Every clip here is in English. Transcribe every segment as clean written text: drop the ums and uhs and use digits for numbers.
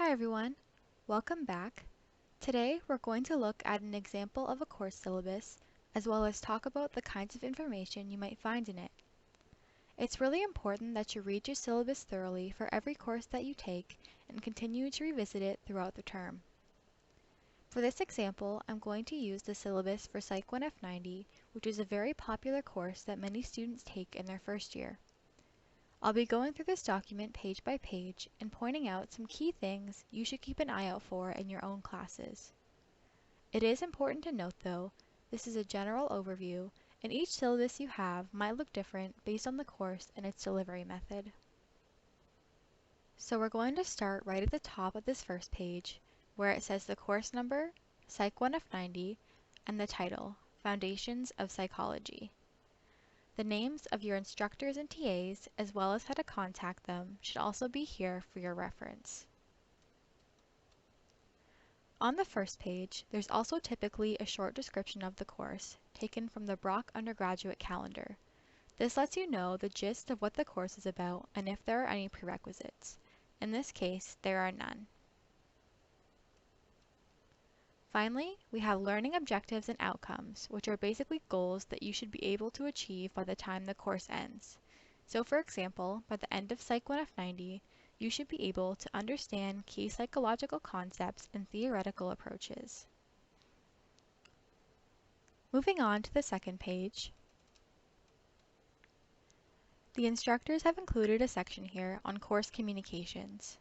Hi everyone, welcome back. Today we're going to look at an example of a course syllabus as well as talk about the kinds of information you might find in it. It's really important that you read your syllabus thoroughly for every course that you take and continue to revisit it throughout the term. For this example, I'm going to use the syllabus for Psych 1 F90, which is a very popular course that many students take in their first year. I'll be going through this document page by page and pointing out some key things you should keep an eye out for in your own classes. It is important to note though, this is a general overview and each syllabus you have might look different based on the course and its delivery method. So we're going to start right at the top of this first page where it says the course number, Psych 1 F90, and the title, Foundations of Psychology. The names of your instructors and TAs, as well as how to contact them, should also be here for your reference. On the first page, there's also typically a short description of the course, taken from the Brock undergraduate calendar. This lets you know the gist of what the course is about and if there are any prerequisites. In this case, there are none. Finally, we have learning objectives and outcomes, which are basically goals that you should be able to achieve by the time the course ends. So for example, by the end of Psych 1 F90, you should be able to understand key psychological concepts and theoretical approaches. Moving on to the second page, the instructors have included a section here on course communications.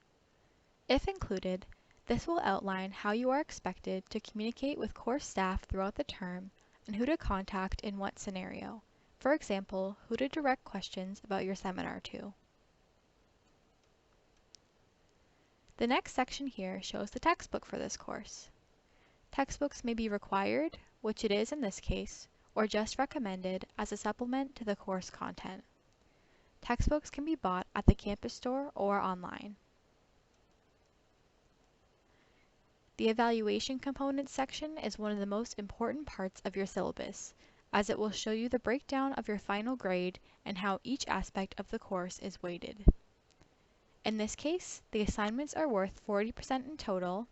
If included, this will outline how you are expected to communicate with course staff throughout the term and who to contact in what scenario. For example, who to direct questions about your seminar to. The next section here shows the textbook for this course. Textbooks may be required, which it is in this case, or just recommended as a supplement to the course content. Textbooks can be bought at the campus store or online. The evaluation components section is one of the most important parts of your syllabus, as it will show you the breakdown of your final grade and how each aspect of the course is weighted. In this case, the assignments are worth 40% in total,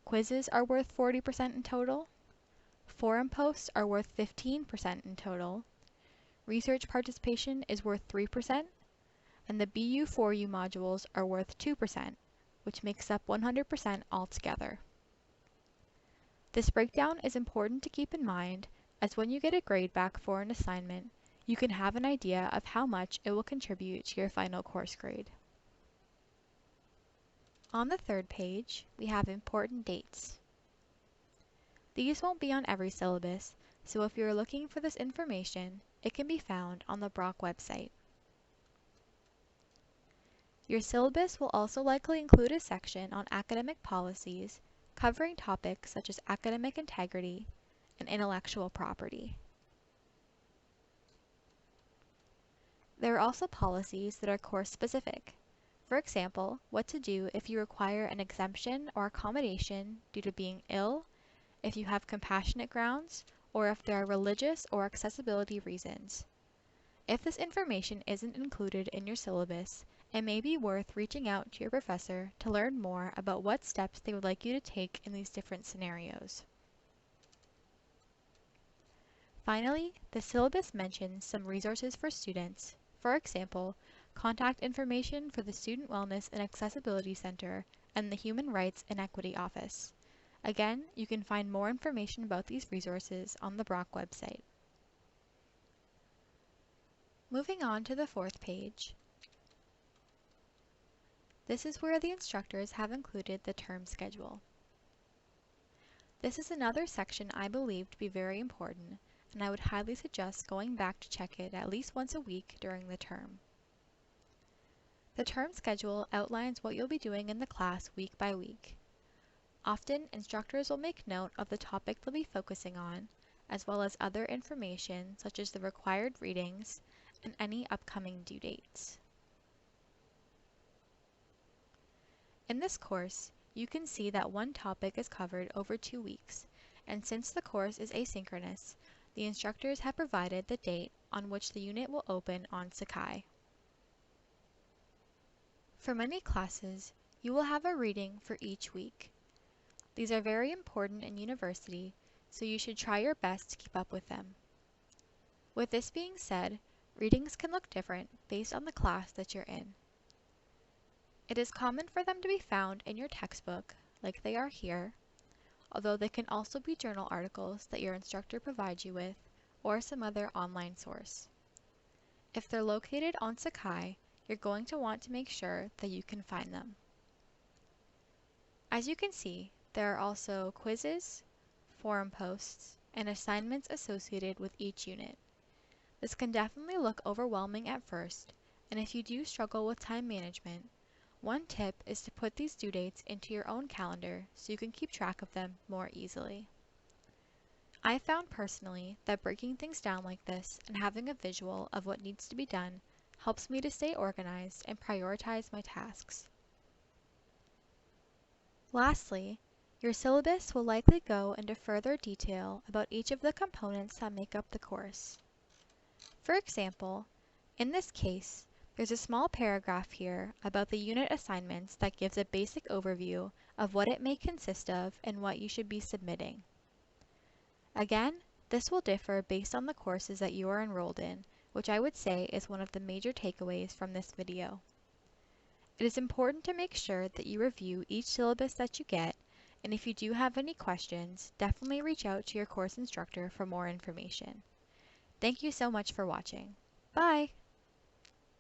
quizzes are worth 40% in total, forum posts are worth 15% in total, research participation is worth 3%, and the BU4U modules are worth 2%, which makes up 100% altogether. This breakdown is important to keep in mind, as when you get a grade back for an assignment, you can have an idea of how much it will contribute to your final course grade. On the third page, we have important dates. These won't be on every syllabus, so if you're looking for this information, it can be found on the Brock website. Your syllabus will also likely include a section on academic policies, covering topics such as academic integrity and intellectual property. There are also policies that are course-specific. For example, what to do if you require an exemption or accommodation due to being ill, if you have compassionate grounds, or if there are religious or accessibility reasons. If this information isn't included in your syllabus, it may be worth reaching out to your professor to learn more about what steps they would like you to take in these different scenarios. Finally, the syllabus mentions some resources for students. For example, contact information for the Student Wellness and Accessibility Center and the Human Rights and Equity Office. Again, you can find more information about these resources on the Brock website. Moving on to the fourth page. This is where the instructors have included the term schedule. This is another section I believe to be very important, and I would highly suggest going back to check it at least once a week during the term. The term schedule outlines what you'll be doing in the class week by week. Often, instructors will make note of the topic they'll be focusing on, as well as other information such as the required readings and any upcoming due dates. In this course, you can see that one topic is covered over 2 weeks, and since the course is asynchronous, the instructors have provided the date on which the unit will open on Sakai. For many classes, you will have a reading for each week. These are very important in university, so you should try your best to keep up with them. With this being said, readings can look different based on the class that you're in. It is common for them to be found in your textbook, like they are here, although they can also be journal articles that your instructor provides you with, or some other online source. If they're located on Sakai, you're going to want to make sure that you can find them. As you can see, there are also quizzes, forum posts, and assignments associated with each unit. This can definitely look overwhelming at first, and if you do struggle with time management, one tip is to put these due dates into your own calendar so you can keep track of them more easily. I found personally that breaking things down like this and having a visual of what needs to be done helps me to stay organized and prioritize my tasks. Lastly, your syllabus will likely go into further detail about each of the components that make up the course. For example, in this case, there's a small paragraph here about the unit assignments that gives a basic overview of what it may consist of and what you should be submitting. Again, this will differ based on the courses that you are enrolled in, which I would say is one of the major takeaways from this video. It is important to make sure that you review each syllabus that you get, and if you do have any questions, definitely reach out to your course instructor for more information. Thank you so much for watching. Bye!